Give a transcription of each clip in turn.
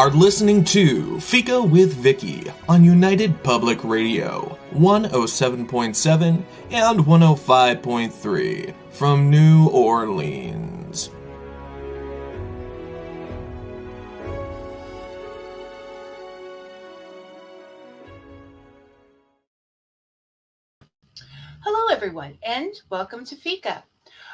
are listening to Fika with Vicky on United Public Radio, 107.7 and 105.3 from New Orleans. Hello, everyone, and welcome to Fika.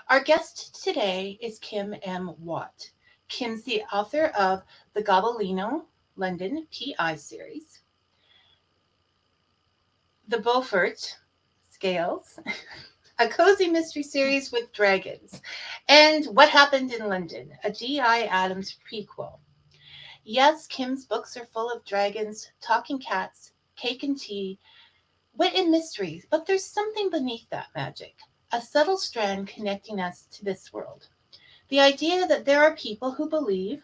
Our guest today is Kim M. Watt. Kim's the author of the Gobelino London PI series, The Beaufort Scales, a cozy mystery series with dragons, and What Happened in London, a D.I. Adams prequel. Yes, Kim's books are full of dragons, talking cats, cake and tea, wit and mysteries, but there's something beneath that magic, a subtle strand connecting us to this world. The idea that there are people who believe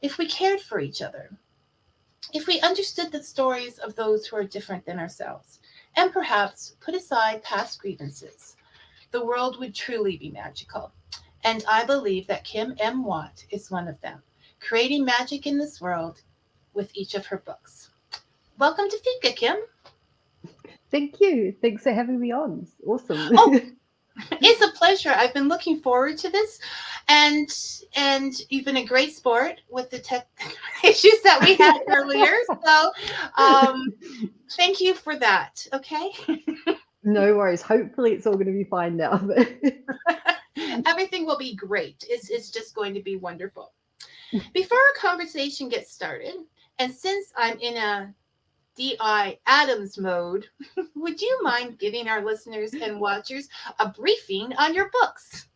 if we cared for each other, if we understood the stories of those who are different than ourselves, and perhaps put aside past grievances, the world would truly be magical. And I believe that Kim M. Watt is one of them, creating magic in this world with each of her books. Welcome to Fika, Kim. Thank you. Thanks for having me on. It's awesome. Oh, it's a pleasure. I've been looking forward to this, and you've been a great sport with the tech issues that we had earlier. So, thank you for that. Okay, No worries. Hopefully, it's all going to be fine now. everything will be great. It's just going to be wonderful. Before our conversation gets started, and since I'm in a D.I. Adams mode, would you mind giving our listeners and watchers a briefing on your books?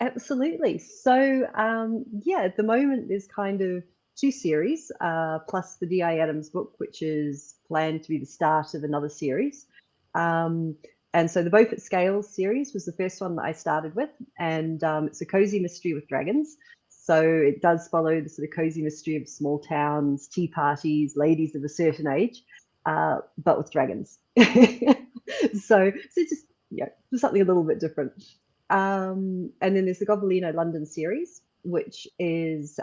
Absolutely. So, yeah, at the moment, there's kind of two series, plus the D.I. Adams book, which is planned to be the start of another series. And so the Beaufort Scales series was the first one that I started with, and it's a cozy mystery with dragons. So it does follow the sort of cozy mystery of small towns, tea parties, ladies of a certain age, but with dragons. So just something a little bit different. And then there's the Gobelino London series, which is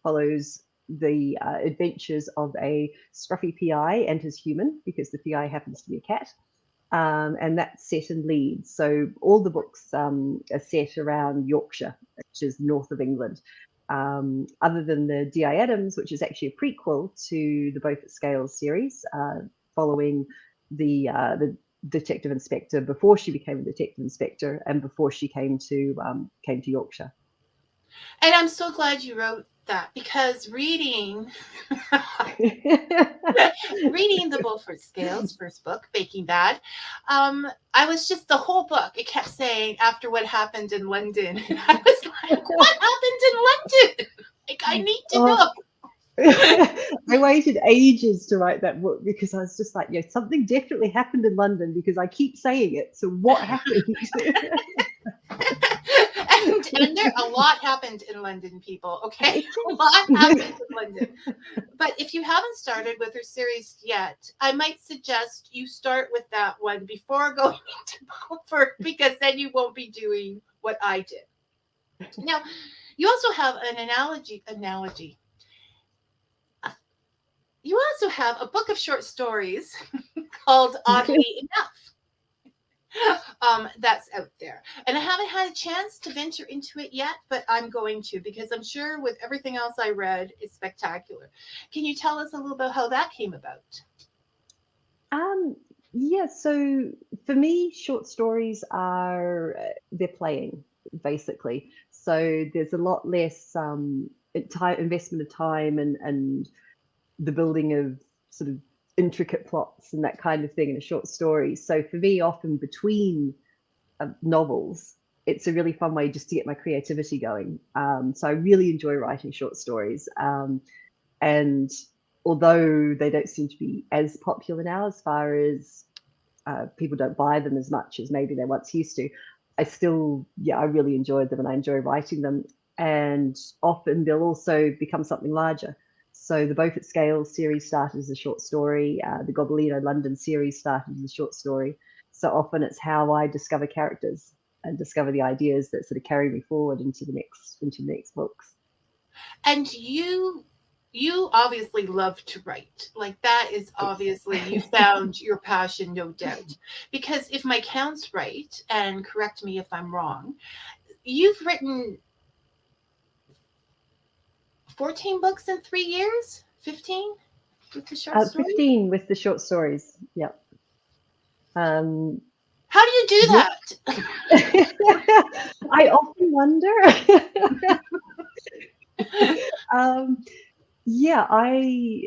follows the adventures of a scruffy PI and his human, because the PI happens to be a cat. And that's set in Leeds. So all the books are set around Yorkshire, which is north of England. Other than the D.I. Adams, which is actually a prequel to the Beaufort Scales series, following the detective inspector before she became a detective inspector and before she came to Yorkshire. And I'm so glad you wrote that because reading reading the Beaufort Scales first book, Baking Bad, I was just the whole book. It kept saying after what happened in London, and I was like, "What happened in London? Like, I need to Oh, know." I waited ages to write that book because I was just like, yeah, something definitely happened in London because I keep saying it. So what happened? And there a lot happened in London, people. Okay, It a lot happened did. in London. But if you haven't started with her series yet, I might suggest you start with that one before going into Beaufort, because then you won't be doing what I did. Now, you also have an analogy. You also have a book of short stories called Oddly Enough. That's out there. And I haven't had a chance to venture into it yet, but I'm going to because I'm sure with everything else I read, it's spectacular. Can you tell us a little bit how that came about? Um, yeah, so for me, short stories are they're playing basically. So there's a lot less time investment of time and the building of sort of intricate plots and that kind of thing in a short story. So for me, often between novels, it's a really fun way just to get my creativity going. So I really enjoy writing short stories. And although they don't seem to be as popular now, as far as people don't buy them as much as maybe they once used to, I still, yeah, I really enjoyed them and I enjoy writing them. And often they'll also become something larger. So the Beaufort Scales series started as a short story. The Gobelino London series started as a short story. So often it's how I discover characters and discover the ideas that sort of carry me forward into the next books. And you you obviously love to write. Like that is obviously you found your passion, no doubt. Because if my count's right, and correct me if I'm wrong, you've written 14 books in 3 years? 15 with the short stories? 15 with the short stories. Yep. Um, How do you do yeah. that? I often wonder. um, yeah, I'm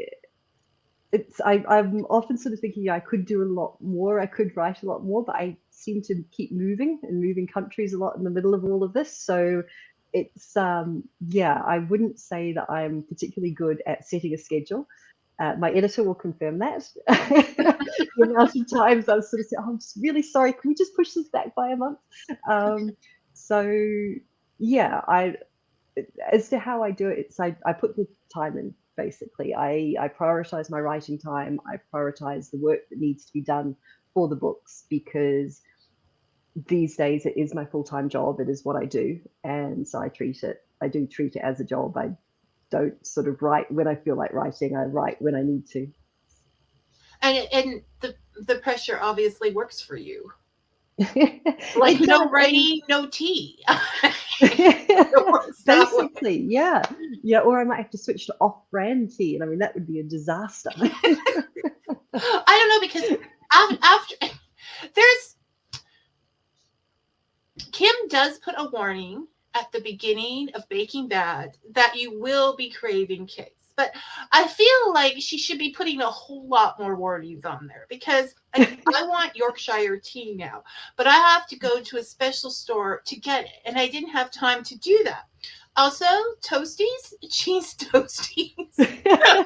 often sort of thinking, yeah, I could do a lot more. I could write a lot more, but I seem to keep moving and moving countries a lot in the middle of all of this. So it's yeah, I wouldn't say that I'm particularly good at setting a schedule. My editor will confirm that. The amount of times I've sort of said, oh, I'm just really sorry, can we just push this back by a month? So yeah, as to how I do it, it's I put the time in basically. I prioritize my writing time. I prioritize the work that needs to be done for the books because these days it is my full-time job. It is what I do, and so I do treat it as a job. I don't sort of write when I feel like writing. I write when I need to. And the pressure obviously works for you. Like It no does, and writing, no tea. It works that way. basically, yeah, yeah. Or I might have to switch to off-brand tea, and I mean that would be a disaster. I don't know because after there's Kim does put a warning at the beginning of Baking Bad that you will be craving cakes. But I feel like she should be putting a whole lot more warnings on there because like, I want Yorkshire tea now, but I have to go to a special store to get it. And I didn't have time to do that. Also, toasties, cheese toasties,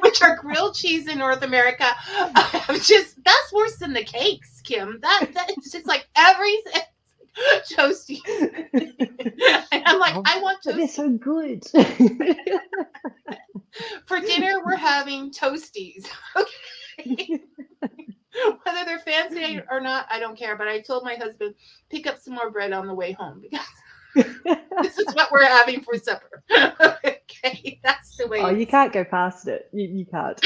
which are grilled cheese in North America. That's worse than the cakes, Kim. That it's just like every toasties. And I'm like, Oh, I want but they're toasties. so good. For dinner, we're having toasties. Okay. Whether they're fancy or not, I don't care. But I told my husband, pick up some more bread on the way home because this is what we're having for supper. Okay, that's the way Oh, it you is. can't go past it. You can't.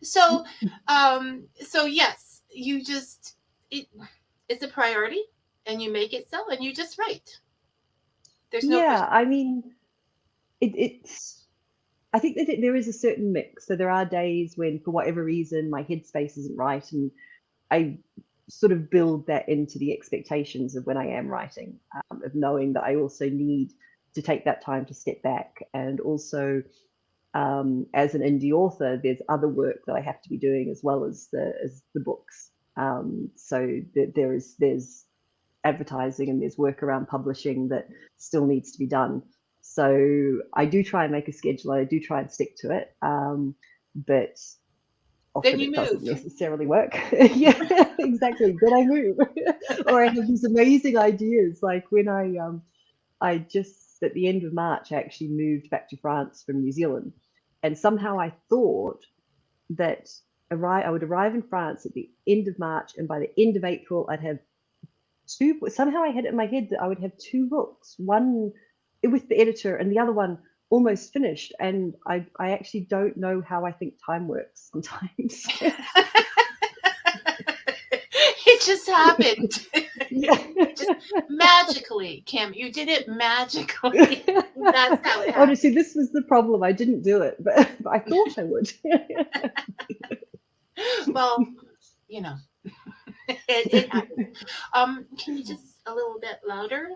So, so yes, you just it's a priority, and you make it so, and you just write. There's no Yeah, question. I mean, it's. I think that there is a certain mix. So there are days when, for whatever reason, my headspace isn't right, and I sort of build that into the expectations of when I am writing, of knowing that I also need to take that time to step back. And also, as an indie author, there's other work that I have to be doing as well as the books. So there's advertising and there's work around publishing that still needs to be done. So I do try and make a schedule. I do try and stick to it, but Then often you it doesn't move. necessarily work. Yeah, exactly. Then I move, or I have these amazing ideas. Like when I just at the end of March, I actually moved back to France from New Zealand, and somehow I thought that I would arrive in France at the end of March, and by the end of April, I'd have two. Somehow I had it in my head that I would have two books, one with the editor and the other one almost finished. And I actually don't know how I think time works sometimes. It just happened. Yeah. Just magically, Kim. You did it magically. That's how it happened. Honestly, this was the problem. I didn't do it, but I thought I would. Well, you know, it happens. Can you just a little bit louder,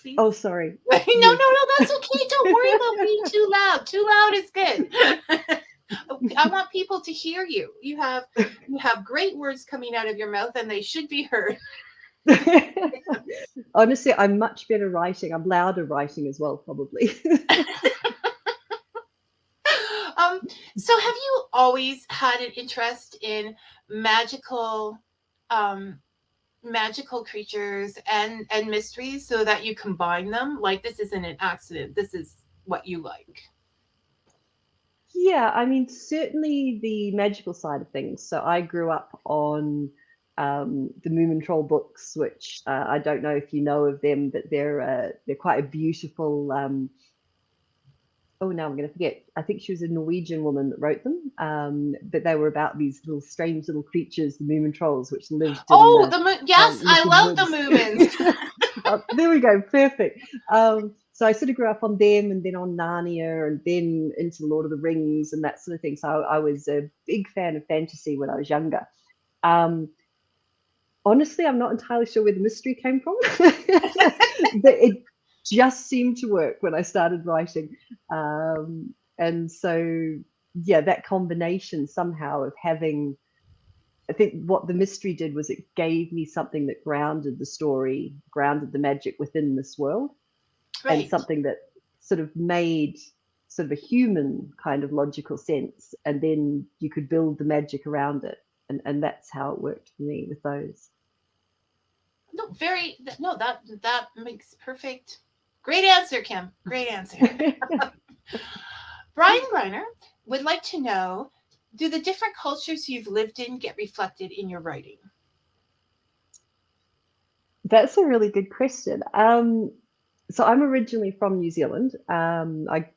please? Oh, sorry. No, no, Yes. no, that's okay. Don't worry about being too loud. Too loud is good. I want people to hear you. You have great words coming out of your mouth, and they should be heard. Honestly, I'm much better writing. I'm louder writing as well, probably. Um, so have you always had an interest in magical, um, magical creatures and mysteries, so that you combine them? Like this isn't an accident. This is what you like. Yeah, I mean, certainly the magical side of things. So I grew up on the Moomin Troll books, which I don't know if you know of them, but they're quite a beautiful oh, now I'm going to forget. I think she was a Norwegian woman that wrote them. But they were about these little strange little creatures, the Moomin trolls, which lived in Oh, the yes, I little love the woods. Moomins. Oh, there we go, perfect. So I sort of grew up on them, and then on Narnia, and then into Lord of the Rings and that sort of thing. So I was a big fan of fantasy when I was younger. Um, Honestly, I'm not entirely sure where the mystery came from, but it just seemed to work when I started writing. And so, yeah, that combination somehow of having, I think what the mystery did was it gave me something that grounded the story, grounded the magic within this world, and Right. something that sort of made sort of a human kind of logical sense. And then you could build the magic around it. And that's how it worked for me with those. No, that makes perfect. Great answer, Kim. Great answer. Brian Greiner would like to know, do the different cultures you've lived in get reflected in your writing? That's a really good question. So I'm originally from New Zealand. I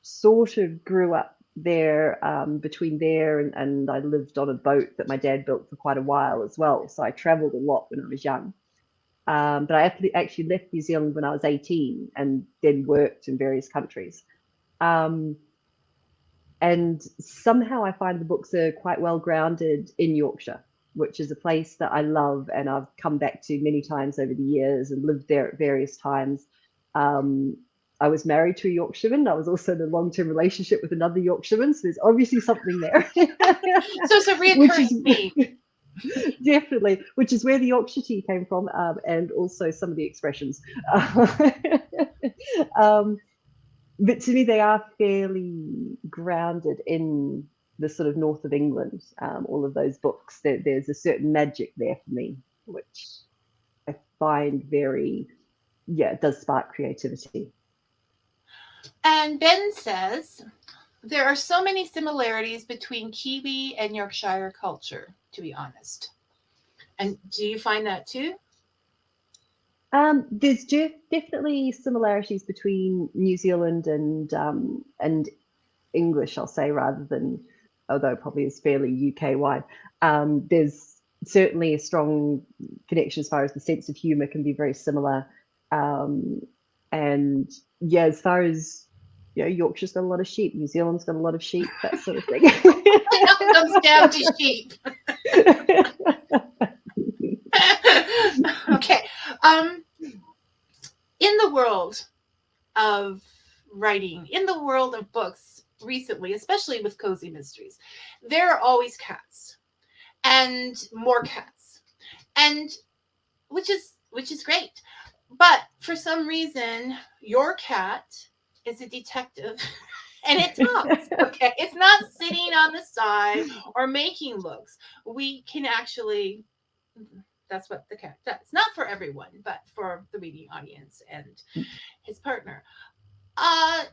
sort of grew up there, between there, and I lived on a boat that my dad built for quite a while as well. So I traveled a lot when I was young. But I actually left New Zealand when I was 18 and then worked in various countries. Um, and somehow I find the books are quite well grounded in Yorkshire, which is a place that I love and I've come back to many times over the years and lived there at various times. Um, I was married to a Yorkshireman. I was also in a long-term relationship with another Yorkshireman, so there's obviously something there. So it's a Which reoccurring is theme. definitely, which is where the Yorkshire tea came from, and also some of the expressions. um, but to me, they are fairly grounded in the sort of north of England. All of those books, there's a certain magic there for me, which I find very, yeah, it does spark creativity. And Ben says, there are so many similarities between Kiwi and Yorkshire culture, to be honest. And do you find that too? There's definitely similarities between New Zealand and English, I'll say, rather than, although it probably is fairly UK wide. There's certainly a strong connection as far as the sense of humour can be very similar. Um, and yeah, as far as, Yorkshire's got a lot of sheep, New Zealand's got a lot of sheep, that sort of thing. It all comes down to sheep. Okay. Um, in the world of writing, in the world of books recently, especially with cozy mysteries, there are always cats and more cats. And which is great. But for some reason, your cat is a detective and it talks. Okay. It's not sitting on the side or making looks. We can actually, that's what the cat does. Not for everyone, but for the reading audience and his partner. Uh,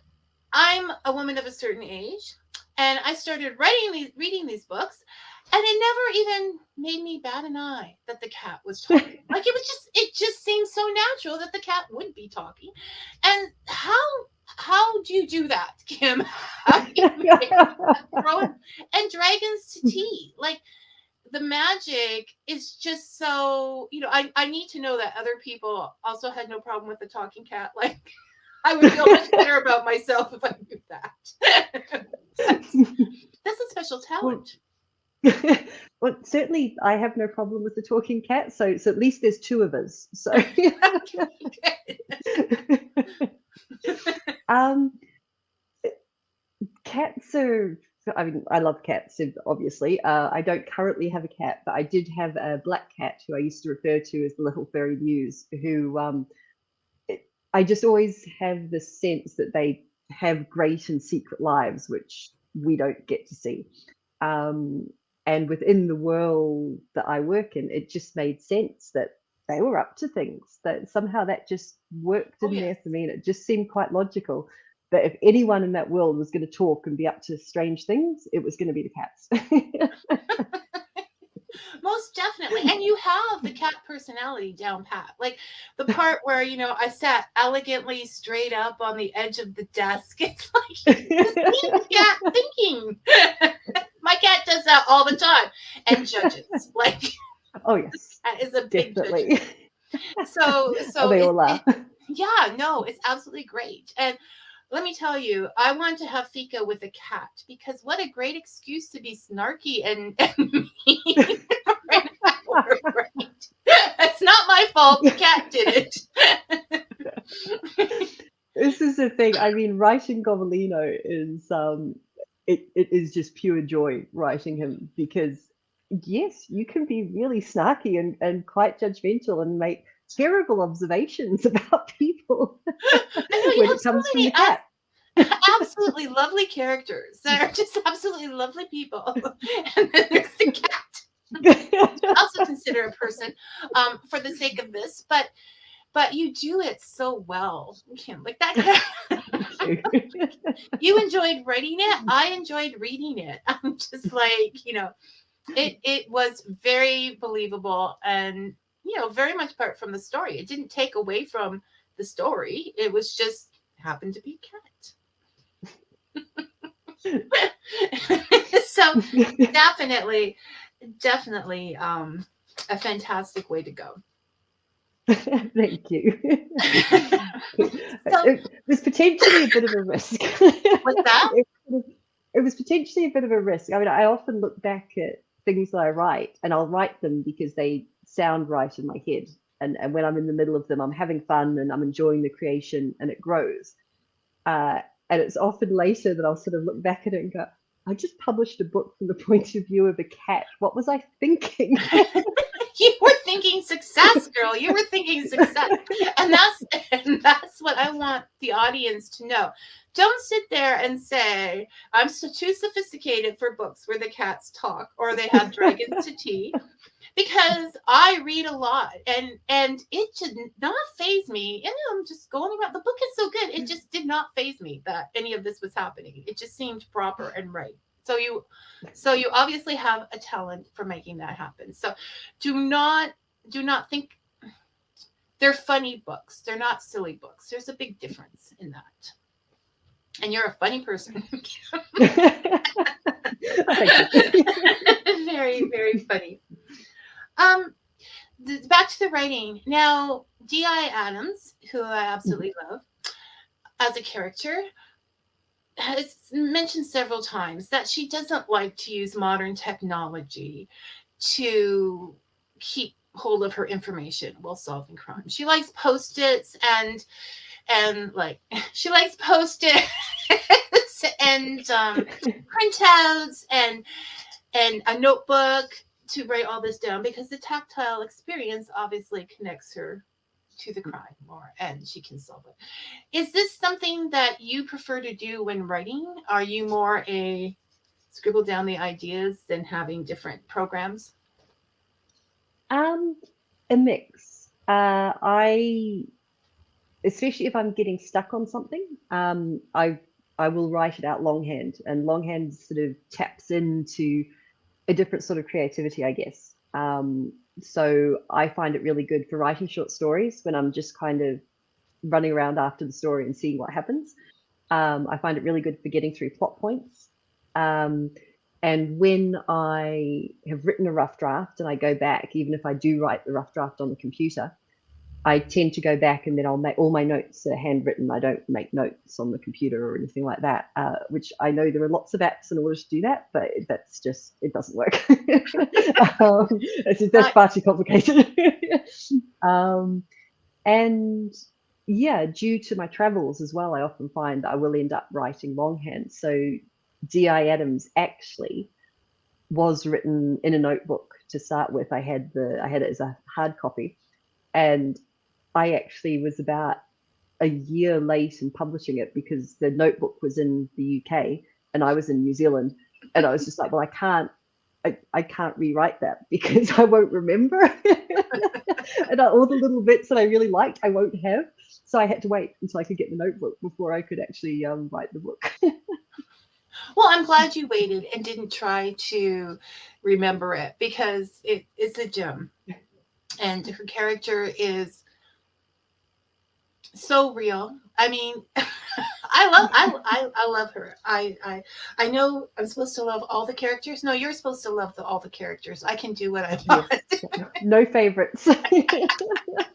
I'm a woman of a certain age, and I started reading these books, and it never even made me bat an eye that the cat was talking. Like it just seemed so natural that the cat would be talking. And how do you do that, Kim? How do you make throwing and dragons to tea? Like the magic is just so, I need to know that other people also had no problem with the talking cat. Like I would feel much better about myself if I knew that. That's a special Well, talent. well, certainly I have no problem with the talking cat, so at least there's two of us. So um cats are, I mean, I love cats, obviously. I don't currently have a cat, but I did have a black cat who I used to refer to as the little fairy muse, who I just always have the sense that they have great and secret lives, which we don't get to see. Um, and within the world that I work in, it just made sense that they were up to things, that somehow that just worked Oh in yes. there for me. And it just seemed quite logical that if anyone in that world was going to talk and be up to strange things, it was going to be the cats. Most definitely. And you have the cat personality down pat. Like the part where, I sat elegantly straight up on the edge of the desk. It's like this mean cat thinking. My cat does that all the time. And judges. Like Oh yes, that is a big judge. definitely. So Oh, they all are. yeah, no, it's absolutely great. And let me tell you, I want to have Fika with a cat because what a great excuse to be snarky and mean. Right. It's not my fault. The cat did it. This is the thing. I mean, writing Gobolino is it is just pure joy writing him because yes, you can be really snarky and quite judgmental and make terrible observations about people when it comes from the cat. Absolutely lovely characters. They're just absolutely lovely people. And then there's the cat. Also consider a person for the sake of this, but you do it so well, Kim. Like that. You enjoyed writing it. I enjoyed reading it. I'm just like, it was very believable and very much part from the story. It didn't take away from the story. It was just happened to be a cat. So definitely a fantastic way to go. Thank you. So, it was potentially a bit of a risk. What's that? It was potentially a bit of a risk. I mean, I often look back at things that I write and I'll write them because they sound right in my head. And when I'm in the middle of them, I'm having fun and I'm enjoying the creation and it grows. And it's often later that I'll sort of look back at it and go, I just published a book from the point of view of a cat. What was I thinking? You were thinking success, girl. You were thinking success. And that's what I want the audience to know. Don't sit there and say, I'm too sophisticated for books where the cats talk or they have dragons to tea. Because I read a lot and it did not faze me. And I'm just going around. The book is so good. It just did not faze me that any of this was happening. It just seemed proper and right. So you obviously have a talent for making that happen. So do not think they're funny books. They're not silly books. There's a big difference in that. And you're a funny person. Very, very funny. Back to the writing. Now, D.I. Adams, who I absolutely love as a character, has mentioned several times that she doesn't like to use modern technology to keep hold of her information while solving crime. She likes Post-its and like she likes Post-its and printouts and a notebook to write all this down because the tactile experience obviously connects her to the crime more and she can solve it. Is this something that you prefer to do when writing? Are you more a scribble down the ideas than having different programs? A mix. I especially if I'm getting stuck on something, I will write it out longhand, and longhand sort of taps into a different sort of creativity, I guess. So I find it really good for writing short stories when I'm just kind of running around after the story and seeing what happens. I find it really good for getting through plot points. And when I have written a rough draft and I go back, even if I do write the rough draft on the computer, I tend to go back and then I'll make all my notes are handwritten. I don't make notes on the computer or anything like that, which I know there are lots of apps in order to do that, but that's just, it doesn't work. That's far too complicated. And yeah, due to my travels as well, I often find that I will end up writing longhand. So D.I. Adams actually was written in a notebook to start with. I had it as a hard copy, and I actually was about a year late in publishing it because the notebook was in the UK and I was in New Zealand, and I was just like, well, I can't rewrite that because I won't remember. And all the little bits that I really liked, I won't have. So I had to wait until I could get the notebook before I could actually write the book. Well, I'm glad you waited and didn't try to remember it because it's a gem. And her character is so real. I mean, I love her. I know I'm supposed to love all the characters. No, you're supposed to love all the characters. I can do what I Yes, no favorites. want.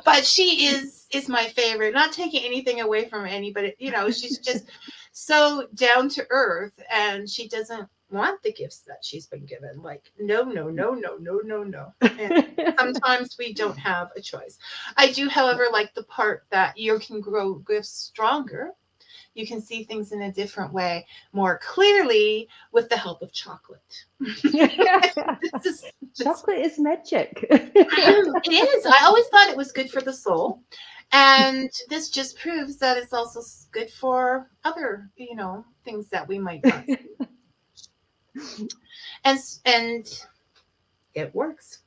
But she is my favorite. Not taking anything away from anybody, she's just so down to earth, and she doesn't want the gifts that she's been given. Like, no, no, no, no, no, no, no. And sometimes we don't have a choice. I do, however, like the part that you can grow gifts stronger. You can see things in a different way, more clearly, with the help of chocolate. this is Chocolate is magic. it is. I always thought it was good for the soul. And this just proves that it's also good for other, things that we might not see. And it works.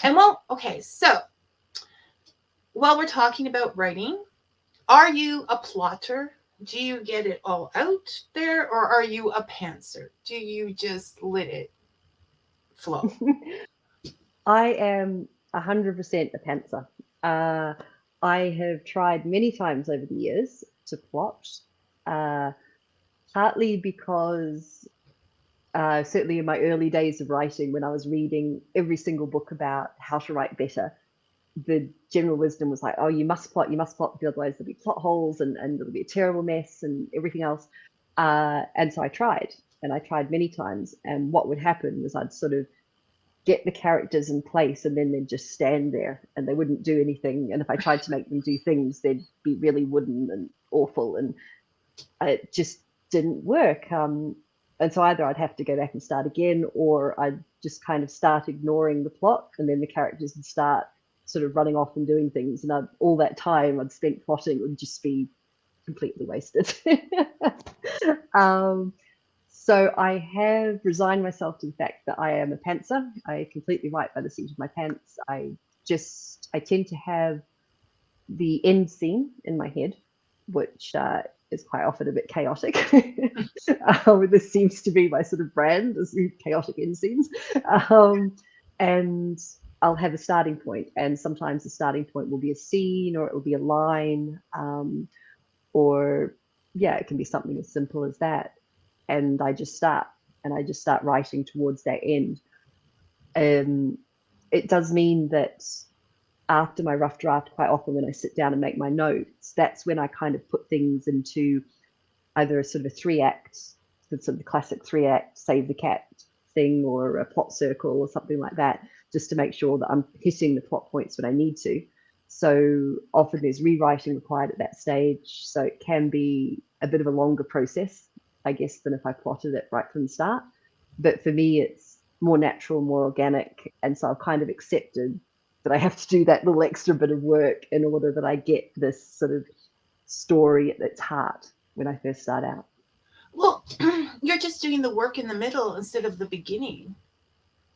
And well, okay, so while we're talking about writing, are you a plotter? Do you get it all out there, or are you a pantser? Do you just let it flow? I am 100% a pantser. I have tried many times over the years to plot, partly because certainly in my early days of writing, when I was reading every single book about how to write better, the general wisdom was like, oh, you must plot, because otherwise there'll be plot holes and it'll be a terrible mess and everything else. And so I tried, and I tried many times. And what would happen was I'd sort of get the characters in place, and then they'd just stand there and they wouldn't do anything. And if I tried to make them do things, they'd be really wooden and awful, and it just didn't work. And so either I'd have to go back and start again, or I'd just kind of start ignoring the plot, and then the characters would start sort of running off and doing things. And all that time I'd spent plotting would just be completely wasted. So I have resigned myself to the fact that I am a pantser. I completely write by the seat of my pants. I tend to have the end scene in my head, which is quite often a bit chaotic. This seems to be my sort of brand, is chaotic end scenes. And I'll have a starting point, and sometimes the starting point will be a scene, or it will be a line, or it can be something as simple as that. And I just start writing towards that end. It does mean that after my rough draft, quite often when I sit down and make my notes, that's when I kind of put things into either a sort of a 3-act, sort of the classic 3-act save the cat thing, or a plot circle or something like that, just to make sure that I'm hitting the plot points when I need to. So often there's rewriting required at that stage. So it can be a bit of a longer process, I guess, than if I plotted it right from the start. But for me, it's more natural, more organic. And so I've kind of accepted that I have to do that little extra bit of work in order that I get this sort of story at its heart when I first start out. Well, you're just doing the work in the middle instead of the beginning.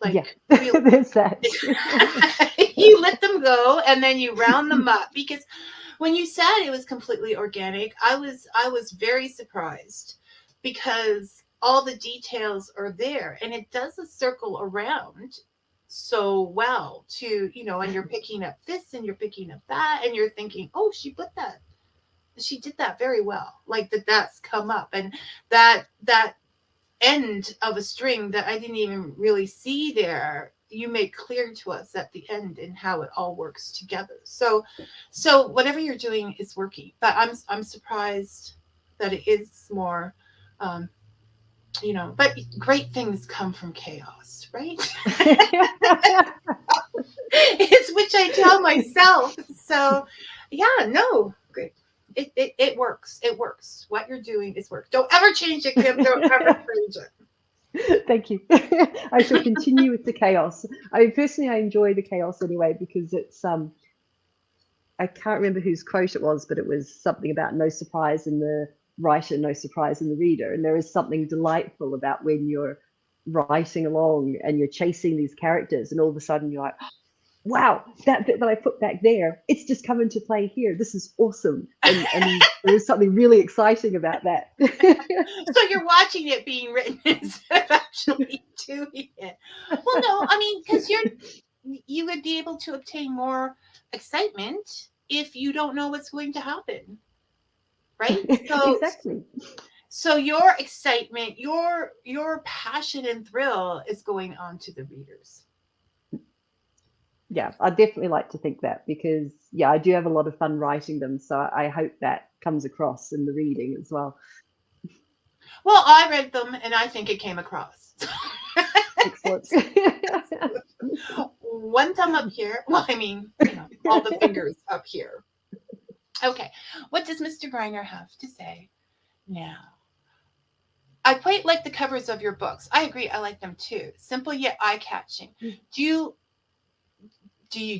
Like, really. There's that. You let them go and then you round them up, because when you said it was completely organic, I was very surprised, because all the details are there, and it does a circle around so well to, and you're picking up this and you're picking up that, and you're thinking, oh, she did that very well. Like that's come up, and that end of a string that I didn't even really see there, you made clear to us at the end, and how it all works together. So whatever you're doing is working, but I'm surprised that it is more, but great things come from chaos, right? It's which I tell myself. So yeah, no, great. It works. It works. What you're doing is work. Don't ever change it, Kim. Don't ever change it. Thank you. I shall continue with the chaos. Personally, I enjoy the chaos anyway, because it's I can't remember whose quote it was, but it was something about no surprise in the writer, no surprise in the reader. And there is something delightful about when you're writing along and you're chasing these characters, and all of a sudden you're like, wow, that bit that I put back there, it's just come into play here. This is awesome. And there was something really exciting about that. So you're watching it being written instead of actually doing it. Well, no, I mean, because you would be able to obtain more excitement if you don't know what's going to happen, right? Exactly. So your excitement, your passion and thrill is going on to the readers. Yeah, I definitely like to think that because, yeah, I do have a lot of fun writing them. So I hope that comes across in the reading as well. Well, I read them and I think it came across. Excellent. One thumb up here. Well, I mean, all the fingers up here. Okay. What does Mr. Griner have to say now? I quite like the covers of your books. I agree. I like them too. Simple yet eye-catching. Do you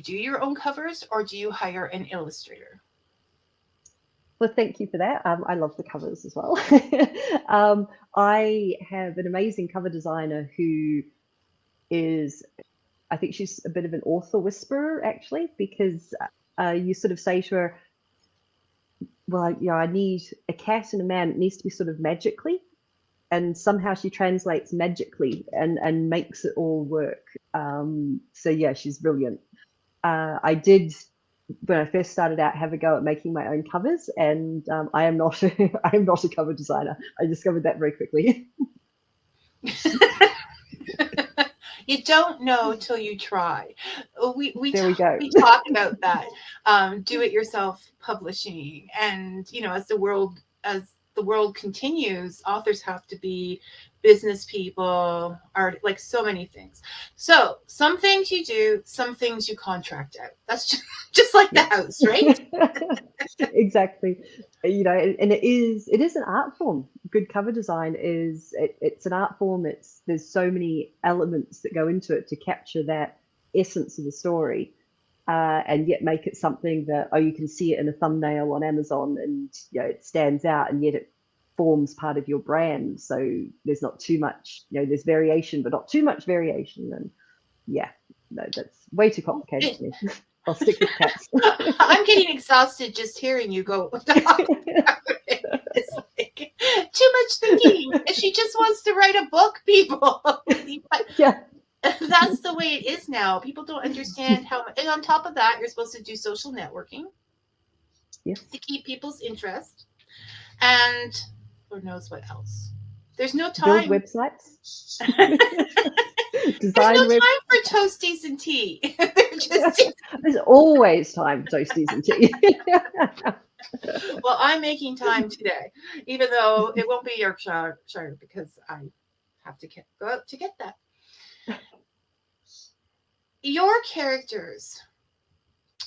do your own covers or do you hire an illustrator? Well, thank you for that. I love the covers as well. I have an amazing cover designer who is, I think she's a bit of an author whisperer, actually, because you sort of say to her, well, I need a cat and a man. It needs to be sort of magically. And somehow she translates magically and makes it all work. So, yeah, she's brilliant. I did, when I first started out, have a go at making my own covers, and I am not I am not a cover designer. I discovered that very quickly. You don't know till you try. There we go. We talk about that. Do it yourself publishing, and as the world continues, authors have to be business people, art, like so many things. So some things you do, some things you contract out. That's just like the house, right? Exactly. And it is an art form. Good cover design it's an art form. There's so many elements that go into it to capture that essence of the story, and yet make it something that you can see it in a thumbnail on Amazon, and it stands out, and yet it forms part of your brand. So there's not too much, there's variation, but not too much variation. And yeah, no, that's way too complicated to me. I'll stick with cats. I'm getting exhausted just hearing you go. It's like too much thinking. She just wants to write a book, people. Yeah. That's the way it is now. People don't understand how much. And on top of that, you're supposed to do social networking to keep people's interest. And Lord knows what else. There's no time. Build websites. There's no time for toasties and tea. There's always time for toasties and tea. Well, I'm making time today, even though it won't be Yorkshire because I have to go out to get that. Your characters,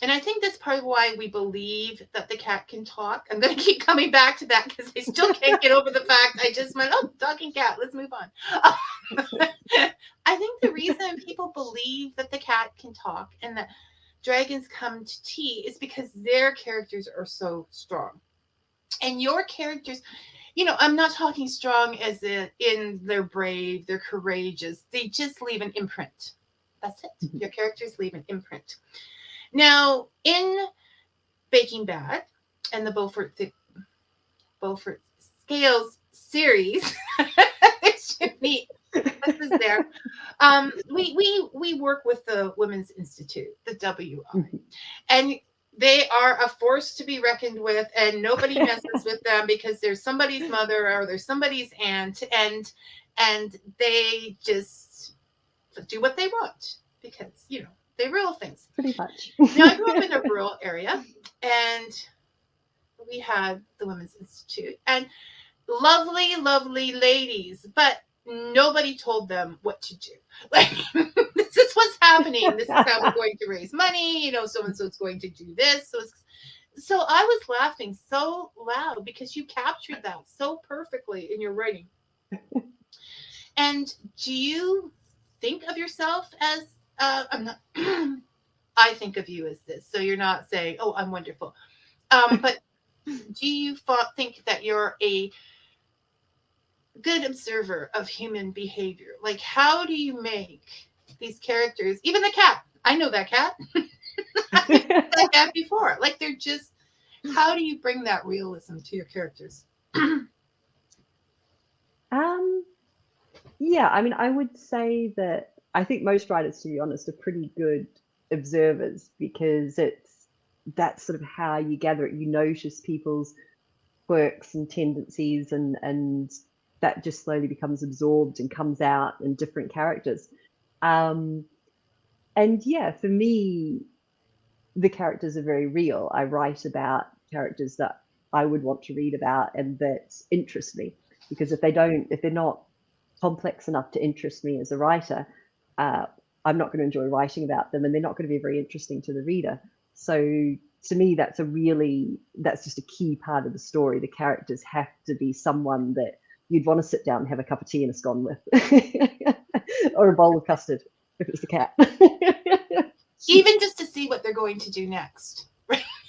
and I think that's part of why we believe that the cat can talk. I'm going to keep coming back to that because I still can't get over the fact I just went, talking cat, let's move on. I think the reason people believe that the cat can talk and that dragons come to tea is because their characters are so strong. And your characters, I'm not talking strong as in they're brave, they're courageous. They just leave an imprint. That's it. Mm-hmm. Your characters leave an imprint. Now, in Baking Bad and the Beaufort Scales series, this is there. We work with the Women's Institute, the WI, mm-hmm. and they are a force to be reckoned with, and nobody messes with them because there's somebody's mother or there's somebody's aunt, and they just do what they want because they rule things. Pretty much. Now, I grew up in a rural area, and we had the Women's Institute, and lovely, lovely ladies, but nobody told them what to do. Like, this is what's happening. This is how we're going to raise money. So-and-so is going to do this. So I was laughing so loud because you captured that so perfectly in your writing. And do you think of yourself as, I'm not, I think of you as this. So you're not saying, oh, I'm wonderful. But do you think that you're a good observer of human behavior? Like, how do you make these characters, even the cat, I know that cat. I've met that cat before. Like they're just, how do you bring that realism to your characters? Um, yeah, I mean, I would say that I think most writers, to be honest, are pretty good observers because that's sort of how you gather it. You notice people's quirks and tendencies, and that just slowly becomes absorbed and comes out in different characters. Um, and yeah, for me, the characters are very real. I write about characters that I would want to read about and that interest me. Because if they're not complex enough to interest me as a writer, uh, I'm not going to enjoy writing about them, and they're not going to be very interesting to the reader. So to me, that's just a key part of the story. The characters have to be someone that you'd want to sit down and have a cup of tea and a scone with, or a bowl of custard if it's the cat. Even just to see what they're going to do next.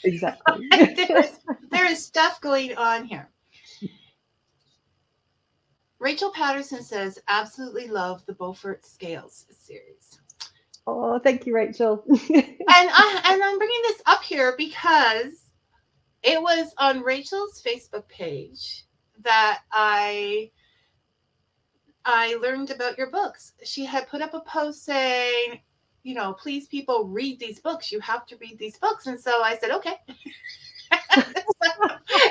Exactly. there is stuff going on here. Rachel Patterson says, absolutely love the Beaufort Scales series. Oh, thank you, Rachel. And I'm bringing this up here because it was on Rachel's Facebook page that I learned about your books. She had put up a post saying, you know, please people read these books. You have to read these books. And so I said, okay. And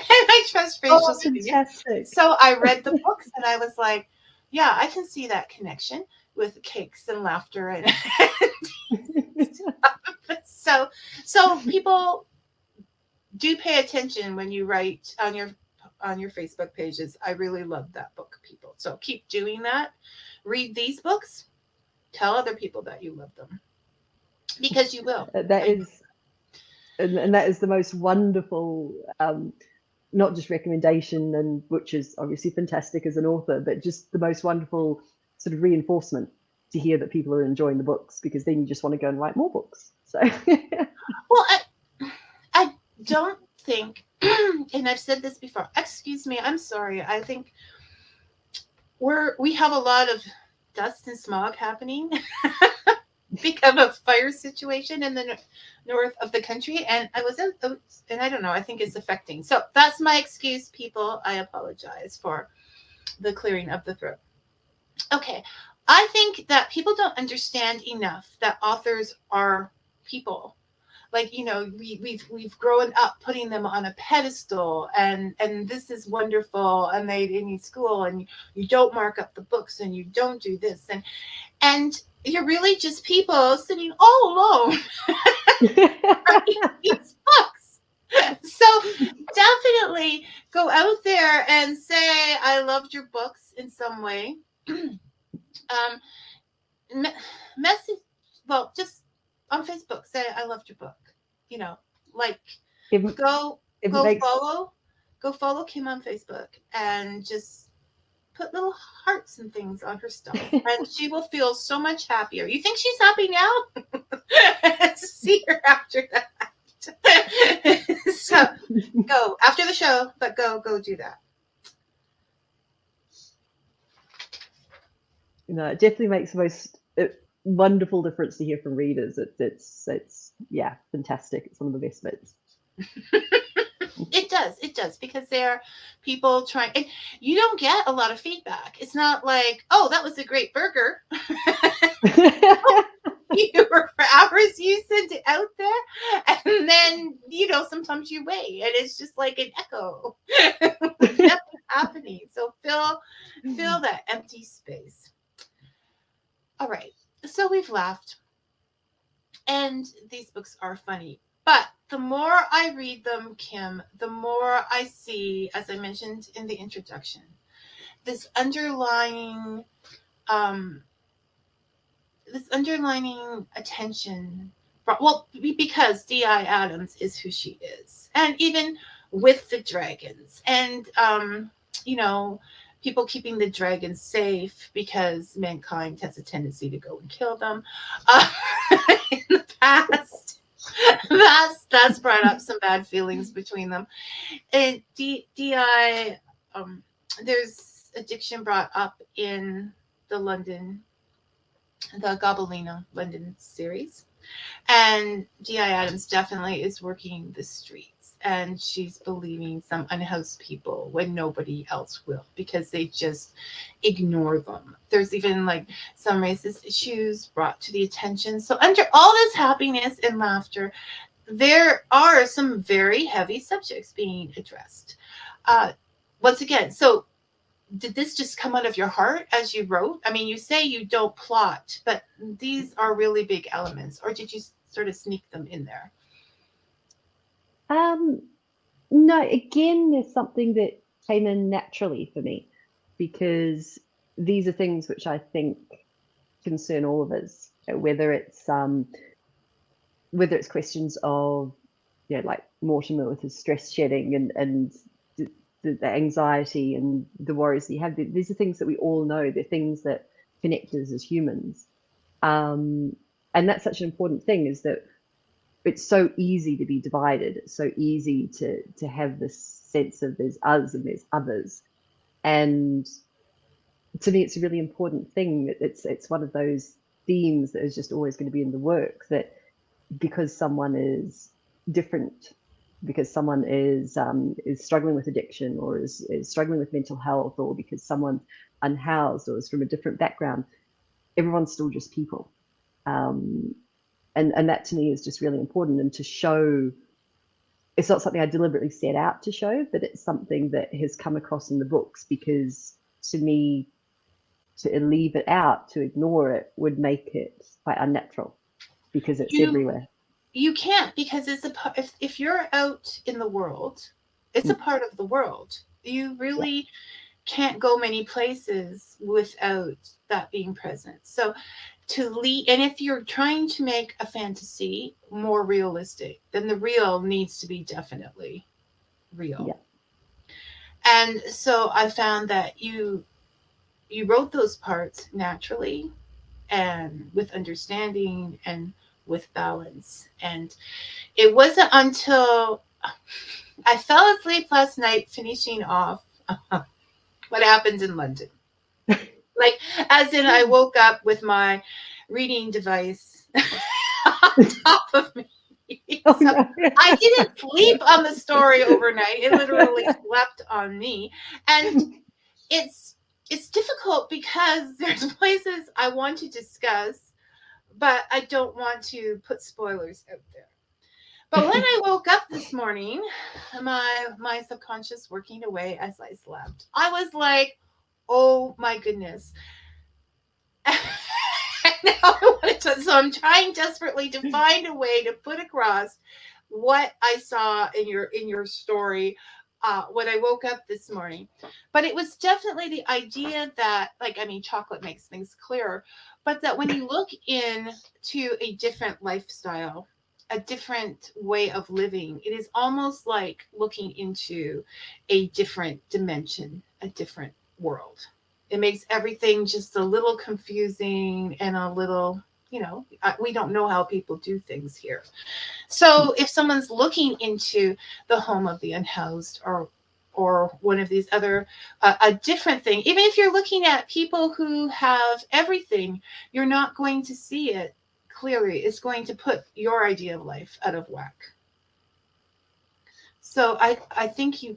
I trust Rachel's fantastic. So I read the books and I was like, yeah, I can see that connection with cakes and laughter and stuff. So people do pay attention when you write on your Facebook pages. I really love that book, people. So keep doing that. Read these books. Tell other people that you love them, because you will. That is, and that is the most wonderful, not just recommendation, and which is obviously fantastic as an author, but just the most wonderful sort of reinforcement to hear that people are enjoying the books, because then you just want to go and write more books. So, well, I don't think, and I've said this before. Excuse me, I'm sorry. I think we have a lot of dust and smog happening because of a fire situation in the north of the country, and and I don't know. I think it's affecting. So that's my excuse, people. I apologize for the clearing of the throat. Okay, I think that people don't understand enough that authors are people. Like, you know, we've grown up putting them on a pedestal, and this is wonderful, and they in school, and you don't mark up the books, and you don't do this, and you're really just people sitting all alone writing these books. So definitely go out there and say, I loved your books in some way. Message, well, just on Facebook, say, I loved your book. You know, like go follow Kim on Facebook and just put little hearts and things on her stuff, and she will feel so much happier. You think she's happy now? See her after that. So go after the show, but go do that. It definitely makes the most wonderful difference to hear from readers. It's yeah, fantastic. It's one of the best bits. It does, because there are people trying, and you don't get a lot of feedback. It's not like, oh, that was a great burger. For hours you send it out there, and then, you know, sometimes you wait and it's just like an echo. Nothing happening. So fill that empty space. All right, so we've laughed, and these books are funny, but the more I read them, Kim, the more I see, as I mentioned in the introduction, this underlying attention. Well, because D.I. Adams is who she is, and even with the dragons, and you know, people keeping the dragons safe because mankind has a tendency to go and kill them. In the past, that's brought up some bad feelings between them. And D.I. There's addiction brought up in the Gobelino London series. And D.I. Adams definitely is working the streets, and she's believing some unhoused people when nobody else will, because they just ignore them. There's even like some racist issues brought to the attention. So under all this happiness and laughter, there are some very heavy subjects being addressed. Uh, Once again, so did this just come out of your heart as you wrote? I mean, you say you don't plot, but these are really big elements, or did you sort of sneak them in there? Um, no, again, there's something that came in naturally for me because these are things which I think concern all of us, whether it's questions of, like Mortimer with his stress shedding and the anxiety and the worries that you have. These are things that we all know. They're things that connect us as humans. And that's such an important thing, is that it's so easy to be divided. It's so easy to have this sense of there's us and there's others. And to me, it's a really important thing. It's one of those themes that is just always going to be in the work, that because someone is different, because someone is struggling with addiction, or is struggling with mental health, or because someone's unhoused or is from a different background, everyone's still just people. And that to me is just really important, and to show it's not something I deliberately set out to show, but it's something that has come across in the books, because to me, to leave it out, to ignore it, would make it quite unnatural, because it's You everywhere. you can't, because it's a part. If you're out in the world, it's a Mm, part of the world. You yeah, really can't go many places without that being present. So to lead, and if you're trying to make a fantasy more realistic, then the real needs to be definitely real. yeah. And so I found that you wrote those parts naturally and with understanding and with balance. And it wasn't until I fell asleep last night finishing off what happened in London. Like, as in, I woke up with my reading device on top of me. Oh So no. I didn't sleep on the story overnight. It literally slept on me. And it's difficult because there's places I want to discuss, but I don't want to put spoilers out there. But when I woke up this morning, my subconscious working away as I slept, I was like, "Oh my goodness!" Now I want to. So I'm trying desperately to find a way to put across what I saw in your story when I woke up this morning. But it was definitely the idea that, like, I mean, chocolate makes things clearer, but that when you look into a different lifestyle, a different way of living, it is almost like looking into a different dimension, a different world. It makes everything just a little confusing and a little, we don't know how people do things here. So if someone's looking into the home of the unhoused, or one of these other a different thing, even if you're looking at people who have everything, you're not going to see it clearly. It's going to put your idea of life out of whack. So I think you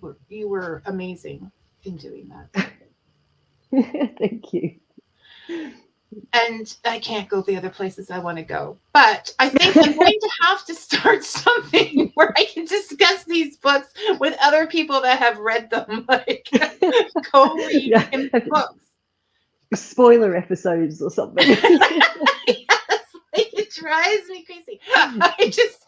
were amazing in doing that. Thank you. And I can't go the other places I want to go. But I think I'm going to have to start something where I can discuss these books with other people that have read them. Like, go read Yeah, Kim's books. spoiler episodes or something. Yes, like, it drives me crazy. I just,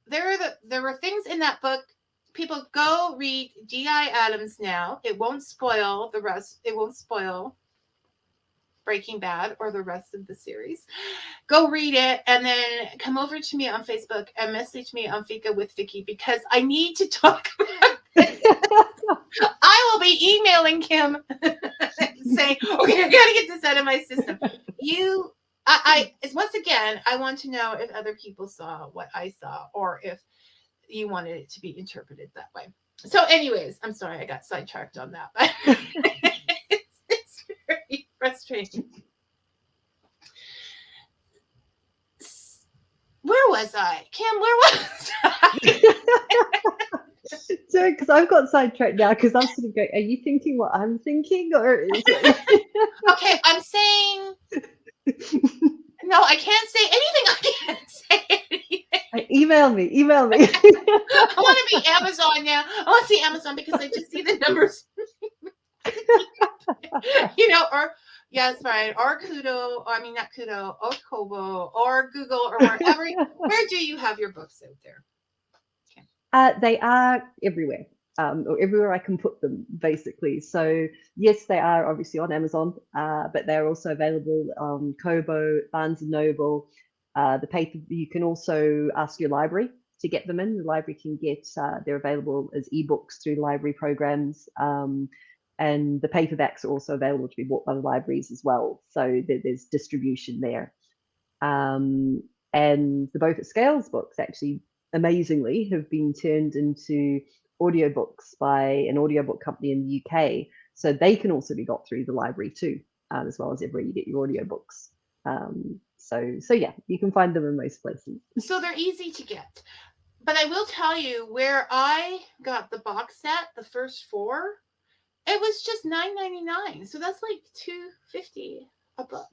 there were things in that book. People, go read D.I. Adams now. It won't spoil the rest. It won't spoil Breaking Bad or the rest of the series. Go read it, and then come over to me on Facebook and message me on Fika with Vicky, because I need to talk about it. I will be emailing Kim saying, "Okay, I gotta get this out of my system." Once again, I want to know if other people saw what I saw, or if you wanted it to be interpreted that way. So, anyways, I'm sorry I got sidetracked on that, but it's very frustrating. was I? Kim, where was I? So, because I've got sidetracked now, because I'm sort of going, are you thinking what I'm thinking, or is it? Okay, I'm saying no. I can't say anything. I can't say anything. Email me. I want to be Amazon now. I want to see Amazon because I just see the numbers. Or yes, fine, or Kudo. I mean, not Kudo, or Kobo, or Google, or wherever. Where do you have your books out there? They are everywhere, or everywhere I can put them, basically. So yes, they are obviously on Amazon, but they're also available on Kobo, Barnes and Noble. The paper, you can also ask your library to get them in. The library can get, they're available as ebooks through library programs. And the paperbacks are also available to be bought by the libraries as well. So there's distribution there. And the Beaufort Scales books actually amazingly have been turned into audiobooks by an audiobook company in the UK. So they can also be got through the library too, as well as everywhere you get your audiobooks. So yeah, you can find them in most places. So they're easy to get. But I will tell you where I got the box set, the first 4, it was just $9.99. So that's like $2.50 a book.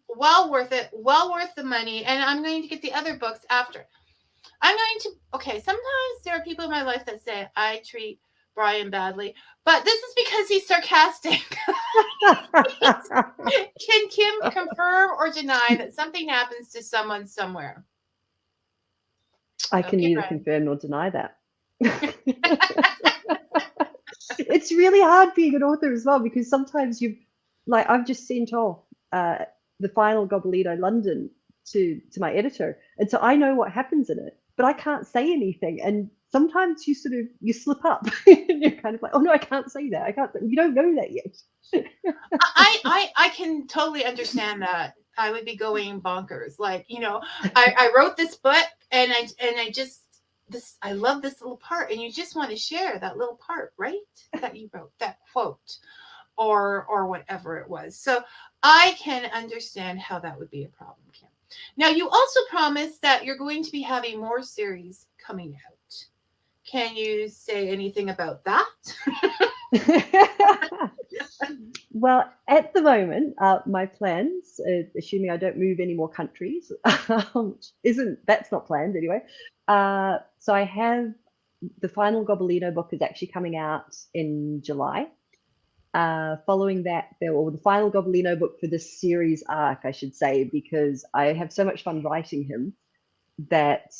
Well worth it. Well worth the money. And I'm going to get the other books after. Sometimes there are people in my life that say I treat Brian badly, but this is because he's sarcastic. Can Kim confirm or deny that something happens to someone somewhere? I can neither confirm nor deny that. It's really hard being an author as well, because sometimes I've just sent off the final Gobelino London to my editor, and so I know what happens in it, but I can't say anything. And sometimes you slip up and you're kind of like, oh no, I can't say that. You don't know that yet. I can totally understand that. I would be going bonkers. I wrote this book and I love this little part, and you just want to share that little part, right? That you wrote, that quote or whatever it was. So I can understand how that would be a problem, Kim. Now, you also promised that you're going to be having more series coming out. Can you say anything about that? Well, at the moment, my plans, assuming I don't move any more countries, that's not planned anyway. So I have the final Gobelino book is actually coming out in July. Following that, the final Gobelino book for this series arc, I should say, because I have so much fun writing him that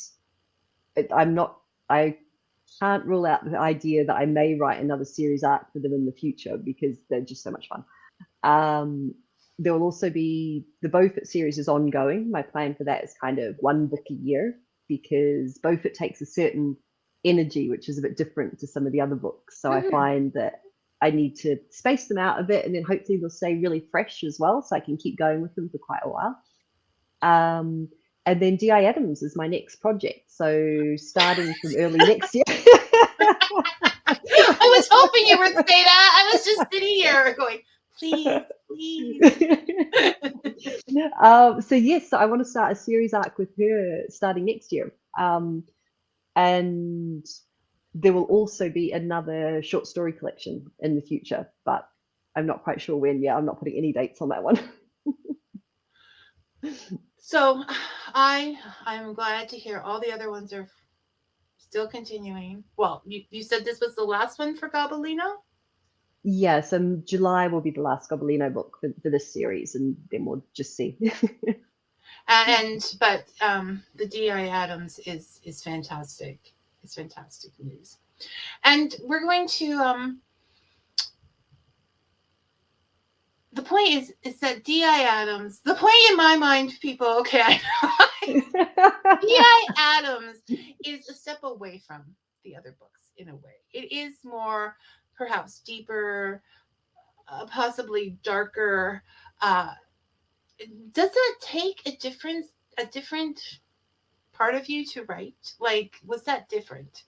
I can't rule out the idea that I may write another series arc for them in the future, because they're just so much fun. There will also be the Beaufort series is ongoing. My plan for that is kind of 1 book a year, because Beaufort takes a certain energy which is a bit different to some of the other books. So I find that I need to space them out a bit, and then hopefully they'll stay really fresh as well, so I can keep going with them for quite a while. And then D.I. Adams is my next project. So starting from early next year. I was hoping you would say that. I was just sitting here going, please. So yes, I want to start a series arc with her starting next year. And there will also be another short story collection in the future, but I'm not quite sure when yet. I'm not putting any dates on that one. So I'm glad to hear all the other ones are still continuing. Well, you said this was the last one for Gobelino? Yeah, so July will be the last Gobelino book for this series, and then we'll just see. But the D.I. Adams is fantastic. It's fantastic news. And we're going to the point is that D.I. Adams, the point in my mind, people, okay, D.I. Adams is a step away from the other books in a way. It is more, perhaps deeper, possibly darker. Does it take a different part of you to write? Like, was that different?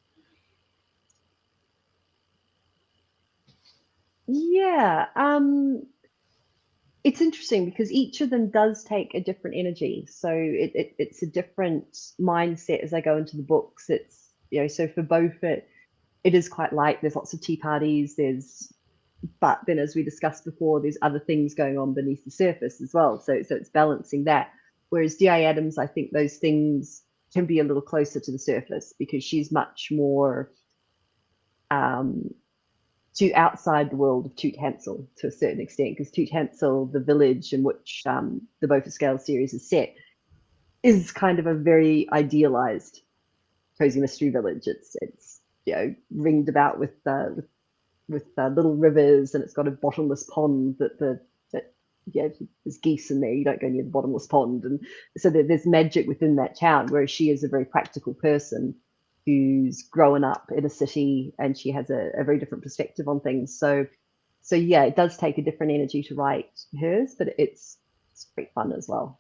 Yeah. it's interesting because each of them does take a different energy. So it's a different mindset as I go into the books. It's, so for both it is quite light. There's lots of tea parties. But then as we discussed before, there's other things going on beneath the surface as well. So it's balancing that. Whereas D.I. Adams, I think those things can be a little closer to the surface because she's much more to outside the world of Toot Hansel to a certain extent, because Toot Hansel, the village in which the Beaufort Scales series is set, is kind of a very idealized cozy mystery village. It's ringed about with little rivers, and it's got a bottomless pond that there's geese in there. You don't go near the bottomless pond, and so there's magic within that town. Whereas she is a very practical person who's grown up in a city, and she has a very different perspective on things. So yeah, it does take a different energy to write hers, but it's great fun as well.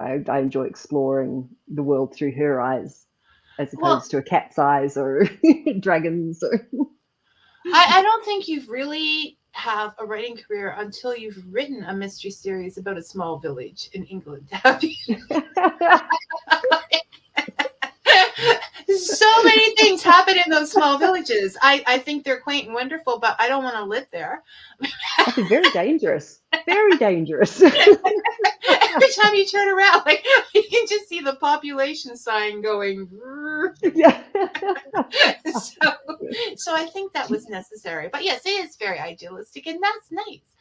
I enjoy exploring the world through her eyes as Well, opposed to a cat's eyes or dragons. Or I don't think you've really have a writing career until you've written a mystery series about a small village in England, have you? So many things happen in those small villages. I think they're quaint and wonderful, but I don't want to live there. That'd be very dangerous. Very dangerous. Every time you turn around, like you can just see the population sign going. Yeah. So I think that was necessary. But yes, it is very idealistic, and that's nice.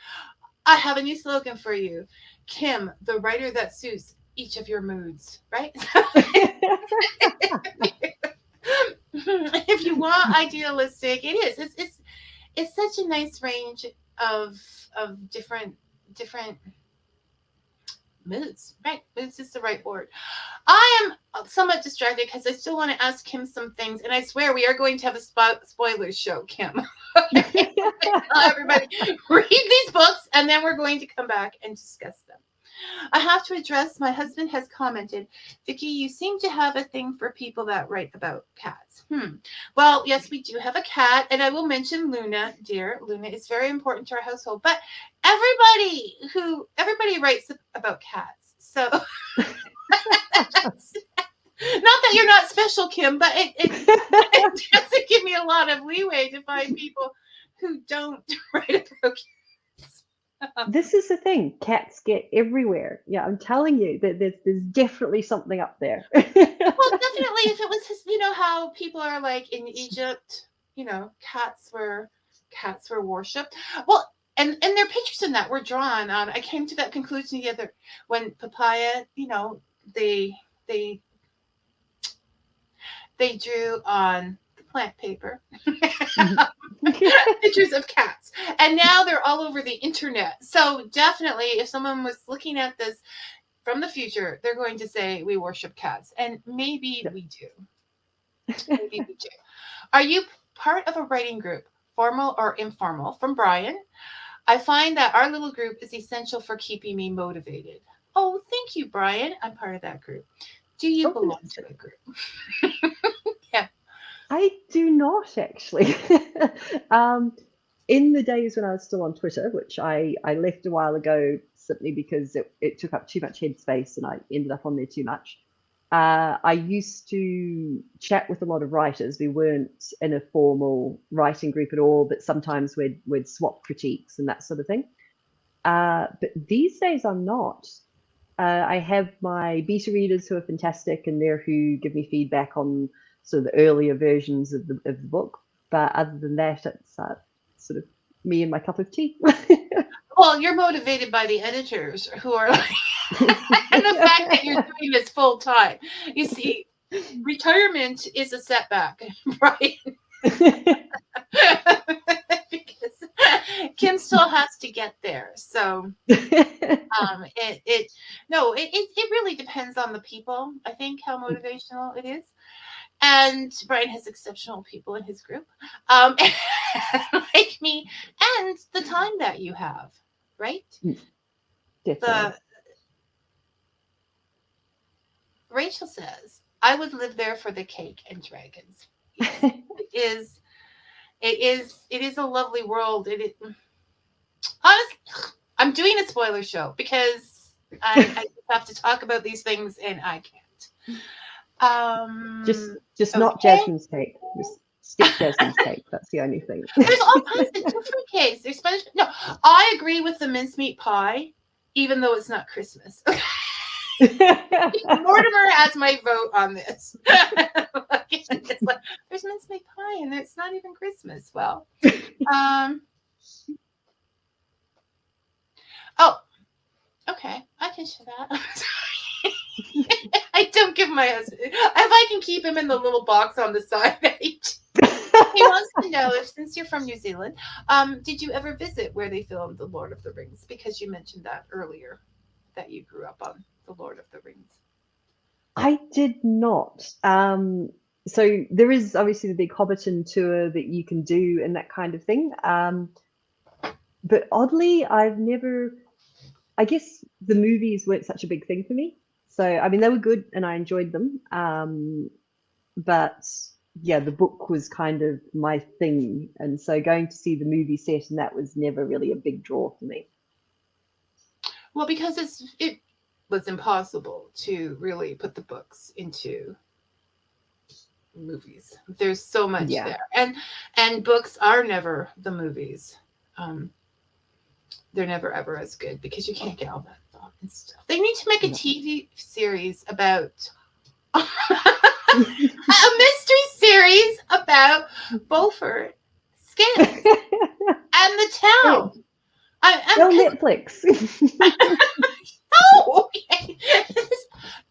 I have a new slogan for you, Kim, the writer that suits each of your moods, right? If you want idealistic, it is. It's such a nice range of different moods, right? Moods is the right word. I am somewhat distracted because I still want to ask Kim some things, and I swear we are going to have a spoilers show, Kim. Everybody, read these books, and then we're going to come back and discuss them. I have to address, my husband has commented, Vicky, you seem to have a thing for people that write about cats. Well, yes, we do have a cat, and I will mention Luna, dear. Luna is very important to our household, but everybody writes about cats. So not that you're not special, Kim, but it doesn't give me a lot of leeway to find people who don't write about cats. This is the thing. Cats get everywhere. Yeah, I'm telling you that there's definitely something up there. Well, definitely, if it was how people are like in Egypt, cats were worshipped. Well, and their pictures in that were drawn on. I came to that conclusion the other when papaya, they drew on the plant paper. Pictures of cats, and now they're all over the internet. So definitely, if someone was looking at this from the future, they're going to say we worship cats, and maybe we do. Maybe we do. Are you part of a writing group, formal or informal? From Brian. I find that our little group is essential for keeping me motivated. Oh, thank you, Brian. I'm part of that group. Do you belong to a group? Yeah. I do not actually. In the days when I was still on Twitter, which I left a while ago simply because it took up too much headspace and I ended up on there too much. I used to chat with a lot of writers. We weren't in a formal writing group at all, but sometimes we'd swap critiques and that sort of thing. But these days I'm not. I have my beta readers who are fantastic, and they're who give me feedback on sort of the earlier versions of the book. But other than that, it's sort of me and my cup of tea. Well, you're motivated by the editors who are like, and the fact that you're doing this full time. You see, retirement is a setback, right? Because Kim still has to get there. So it really depends on the people, I think, how motivational it is. And Brian has exceptional people in his group, like me, and the time that you have, right? Rachel says, I would live there for the cake and dragons. Yes, it is a lovely world. Honestly, I'm I'm doing a spoiler show because I just have to talk about these things and I can't. Just not Okay. Jasmine's cake. Just skip Jasmine's cake. That's the only thing. There's all kinds of different cakes. There's Spanish. No, I agree with the mincemeat pie, even though it's not Christmas. Mortimer has my vote on this. It's like, there's mincemeat pie and it's not even Christmas. Well, oh, okay, I can share that. I don't give my husband, if I can keep him in the little box on the side. He wants to know if, since you're from New Zealand, did you ever visit where they filmed The Lord of the Rings? Because you mentioned that earlier, that you grew up on The Lord of the Rings. I did not. So there is obviously the big Hobbiton tour that you can do and that kind of thing. But oddly, I've never, I guess the movies weren't such a big thing for me. So, I mean, they were good and I enjoyed them. But yeah, the book was kind of my thing. And so going to see the movie set and that was never really a big draw for me. Well, because it was impossible to really put the books into movies. There's so much Yeah. there. And books are never the movies. They're never ever as good because you can't get all that thought and stuff. They need to make a TV series about a mystery series about Beaufort Scales and the town. Well, Netflix. No!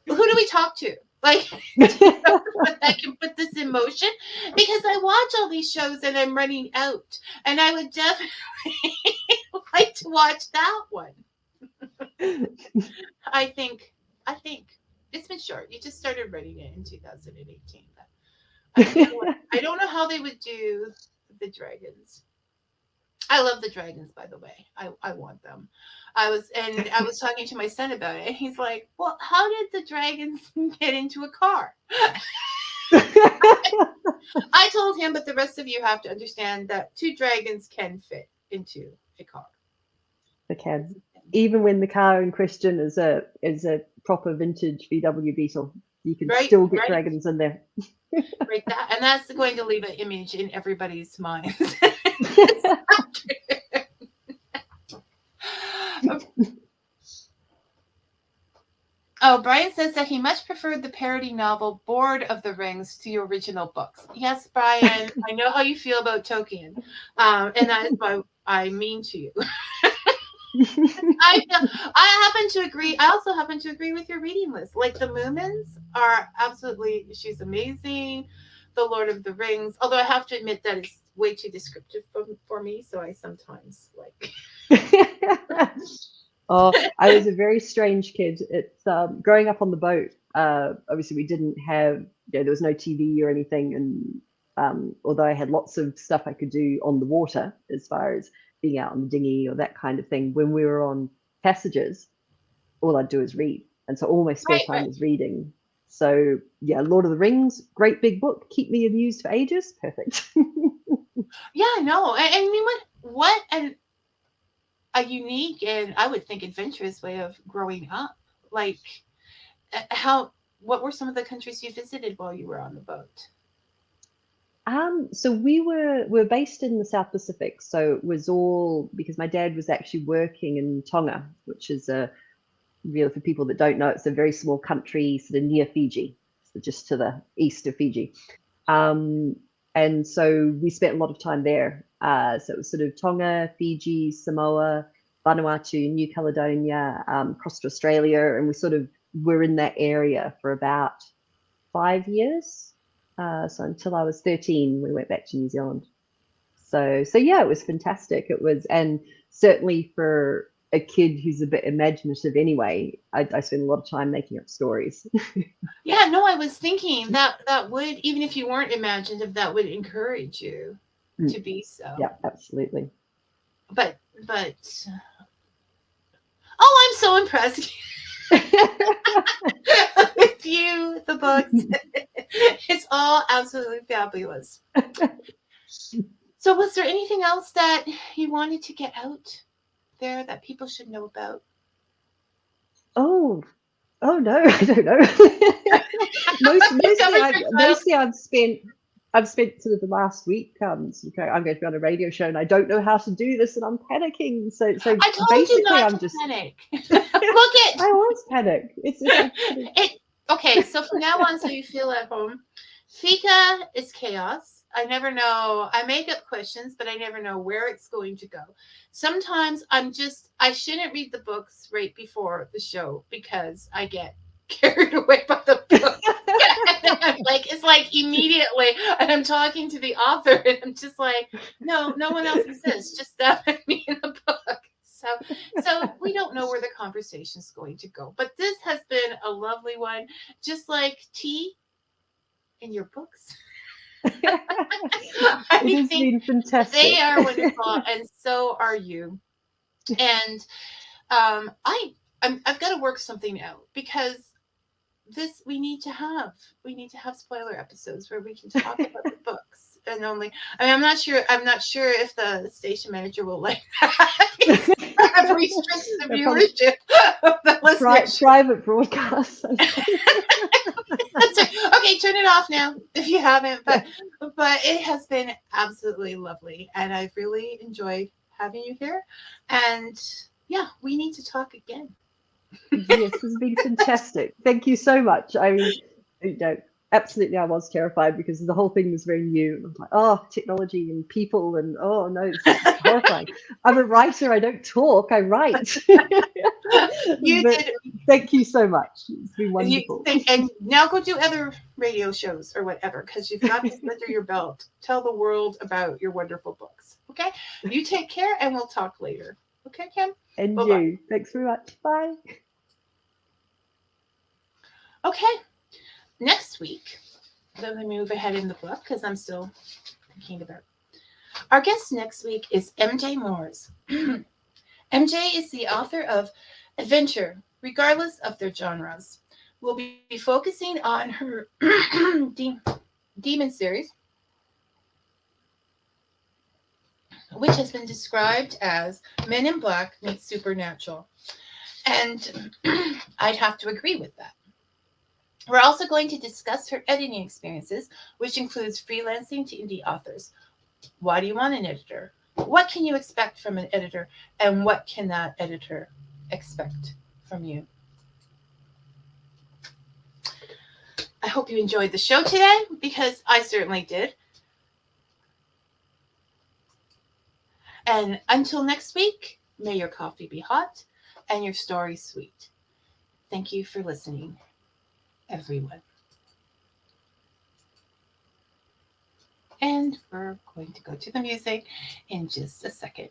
Who do we talk to? Like, that can put this in motion? Because I watch all these shows and I'm running out. And I would definitely like to watch that one. I think it's been short. You just started writing it in 2018. I don't know how they would do the dragons. I love the dragons, by the way. I want them. I was talking to my son about it. He's like, "Well, how did the dragons get into a car?" I told him, but the rest of you have to understand that 2 dragons can fit into a car. They can. Even when the car in question is a proper vintage VW Beetle, you can still get dragons in there. Right, and that's going to leave an image in everybody's mind. Oh, Brian says that he much preferred the parody novel Lord of the Rings to the original books. Yes, Brian, I know how you feel about Tolkien, and that is why I mean to you. I happen to agree. I also happen to agree with your reading list. Like the Moomins are absolutely, she's amazing. The Lord of the Rings, although I have to admit that it's way too descriptive for me, so I sometimes like. Oh, I was a very strange kid. It's growing up on the boat. Obviously, we didn't have, there was no TV or anything, and although I had lots of stuff I could do on the water, as far as being out on the dinghy or that kind of thing, when we were on passages, all I'd do is read, and so all my spare time was reading. So yeah, Lord of the Rings, great big book, keep me amused for ages, perfect. Yeah, no, I mean, what a unique and I would think adventurous way of growing up. Like, what were some of the countries you visited while you were on the boat? So we're based in the South Pacific, so it was all because my dad was actually working in Tonga, which is really, for people that don't know, it's a very small country sort of near Fiji, so just to the east of Fiji. And so we spent a lot of time there. So it was sort of Tonga, Fiji, Samoa, Vanuatu, New Caledonia, across to Australia, and we sort of were in that area for about 5 years. So until I was 13, we went back to New Zealand. So yeah, it was fantastic. It was, and certainly for a kid who's a bit imaginative anyway, I spent a lot of time making up stories. Yeah, no, I was thinking that would, even if you weren't imaginative, that would encourage you to be so. Yeah, absolutely. But oh, I'm so impressed with you, the books. It's all absolutely fabulous. So was there anything else that you wanted to get out there that people should know about? Oh, oh no, I don't know. That was your child. Mostly I've spent sort of the last week I'm going to be on a radio show and I don't know how to do this and I'm panicking. So I told you basically not I'm to just panic. Look I always panic. it. Okay, so from now on, so you feel at home. Fika is chaos. I never know. I make up questions, but I never know where it's going to go. Sometimes I shouldn't read the books right before the show because I get carried away by the book. Like it's like immediately, and I'm talking to the author, and I'm just like, no, no one else exists, just that and me in the book. So we don't know where the conversation's going to go, but this has been a lovely one, just like tea in your books. I It has think been fantastic. they are wonderful, and so are you. And I've got to work something out because this we need to have spoiler episodes where we can talk about the books and only. I mean, I'm not sure if the station manager will like that. Have restricted the viewership of the listeners. Private broadcast. Okay, turn it off now if you haven't. But it has been absolutely lovely, and I've really enjoyed having you here. And yeah, we need to talk again. Yes, this has been fantastic. Thank you so much. I mean, absolutely, I was terrified because the whole thing was very new. I was like, oh, technology and people, and oh no, it's horrifying. I'm a writer. I don't talk. I write. You But did. thank you so much. It's been wonderful. And now go do other radio shows or whatever because you've got this under your belt. Tell the world about your wonderful books. Okay, you take care, and we'll talk later. Okay, Kim. And Bye-bye. you. Thanks very much. Bye. Okay, next week. Let me move ahead in the book because I'm still thinking about it. Our guest next week is MJ Moores. MJ is the author of Adventure, regardless of their genres. We'll be focusing on her Demon series, which has been described as Men in Black meets Supernatural. And I'd have to agree with that. We're also going to discuss her editing experiences, which includes freelancing to indie authors. Why do you want an editor? What can you expect from an editor? And what can that editor expect from you? I hope you enjoyed the show today because I certainly did. And until next week, may your coffee be hot and your story sweet. Thank you for listening, everyone. And we're going to go to the music in just a second.